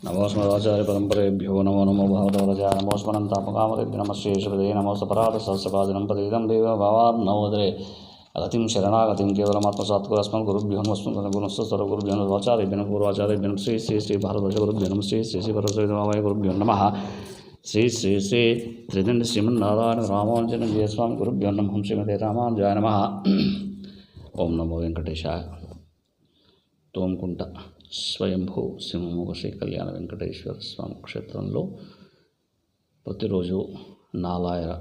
नमोस्मदाचार्य परंपरेभ्यो नमो नमो भगवतवरजाय नमोस्मनंतापकामरेभ्यो नमश्रेष्ठपदे नमोस्तपराधसहस्रपादिनं पतितं देव भावार्णवोदरे अगतिं शरणागतिं केवलमात्मसात्कुरस्मद्गुरुभ्यो नमस्मद्गुरुभ्यो नमोचार्येभ्यो पूर्वाचार्येभ्यो श्री श्री श्री भारतवर्षगुरुभ्यो नमः श्री श्री श्री भरतवर्षवामय गुरुभ्यो नमः श्री श्री श्री त्रिदंड श्रीमन्नारायण रामानुजन जयस्वामी गुरुभ्यो नमः श्रीमते रामानुजाय नमः ओम नमो वेंकटेशाय తోమకుంట స్వయంభూ సింహముఖ శ్రీ కళ్యాణ వెంకటేశ్వర స్వామి క్షేత్రంలో ప్రతిరోజు నాలాయర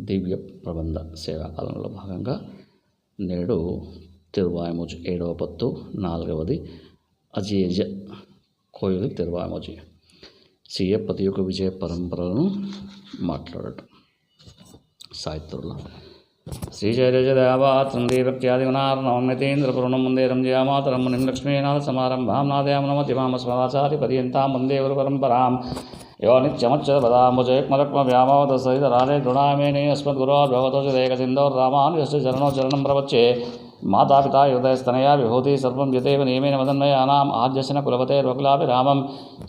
దివ్య ప్రబంధ సేవాకాలంలో భాగంగా నేడు తిరువాయమూజి 7వ పత్తు 4వది అజేజ కోయిలు తిరువాయమూజి సీఎ ప్రతి యొక్క విజయ పరంపరలను మాట్లాడటం సాహిత్యంలో श्रीशैलजदयावात्रं देवक्त्यादिगुणार्णवं पूर्णं जयामातरं मुनिं लक्ष्मीनाथ समारम्भां नादयामनमतिमामस्मदाचार्यपर्यन्तां वन्दे गुरुपरम्परां यो नित्यमच्युतपदाम्बुजयुग्मरुक्मव्यामोदसहितराजे गृणामेने अस्मद्गुरोर्भगवतोचिदेकसिन्धो रामानुजस्य चरणो चरणं प्रवच्चे मातापिता युधस्तनया विभूति सर्वं यतेव नियमेन मदन्मयानाम् आद्यस्य कुलपतेर्वकुलाभिरामं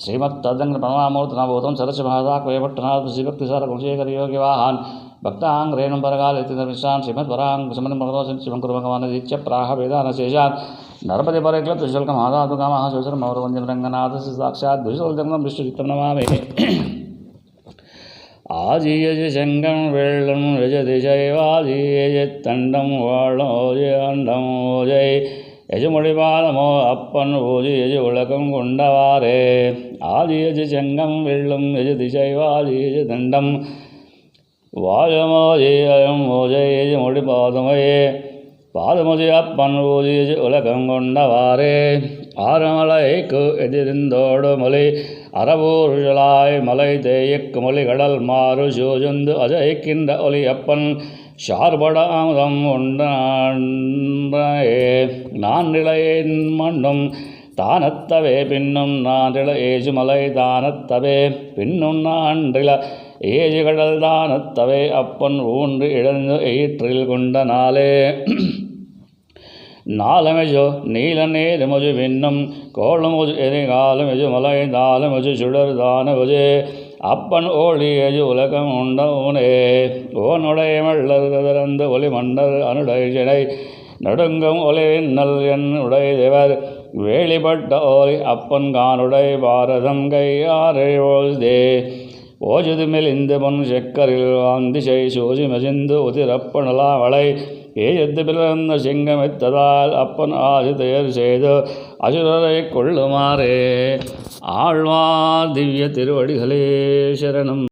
श्रीमत्तदङ्गप्रणवामूर्तनभूतं सरस्य महादाक्वयभट्टनाथ श्रीभक्तिसारकुलशेखरयोगिवाहान् भक्तांग रेणुं परकाल इतिदर्मिष्टान् श्रीमद्वरांग सुमनमर्दोषं शिवं कुर्मकमानदित्य प्राह वेदानशेषान् नरपति परिक्लप्त शुल्कमादातुकामः सुचरं मौरवन्द्यं रङ्गनाथस्य साक्षात् द्विशोल्जङ्गं विष्णुचित्तं नमामि आजीयज शङ्गं वेल्लं यजदिशैवाजीयज तण्डं वाळोजयण्डं ओजय यजमुडिपादमो अप्पन् ओजि यज उलकं गुण्डवारे आजीयज शङ्गं वेल्लं यजदिशैवाजीयज तण्डं वाजमोजि अयं ओजय मुडिपादमये पादमोजि अप्पन् ओजि यज उलकं गुण्डवारे ஆரமலைக்கு எதிர்ந்தோடு மொழி அறவூருளாய் மலை தேயக்கு கடல் மாறு சூஜுந்து அஜய்க்கின்ற ஒலி அப்பன் ஷார்பட அமுதம் உண்டாயே நான்றிலையின் மண்ணும் தானத்தவே பின்னும் நான்றில ஏஜுமலை தானத்தவே பின்னும் நான்றில ஏஜு கடல் தானத்தவே அப்பன் ஊன்று இழந்து எயிற்றில் கொண்ட நாளே நாலமெஜு நீல நேருமஜு விண்ணும் கோளமுஜு எதிர்காலமெஜு மலை தாளமெஜு சுடர் தானமுஜு அப்பன் ஓழியஜு உலகம் உண்டவுனே ஓனுடைய மல்லர் கதிரந்து ஒளி மண்டர் அனுடைஜனை நடுங்கும் ஒளிவின்னல் என் உடையவர் வேலிப்பட்ட ஓலி அப்பன் கானுடை பாரதம் கையாரை ஓழ்தே ஓஜுது மெலிந்து பொன் செக்கரில் வாந்திசை சூசி மசிந்து உதிரப்பனலா வளை ஏஜத்து பிறந்த சிங்கமெத்ததால் அப்பன் ஆதிதையர் செய்து அசுரரை கொள்ளுமாறே ஆழ்வார் திவ்ய திருவடிகளே சரணம்.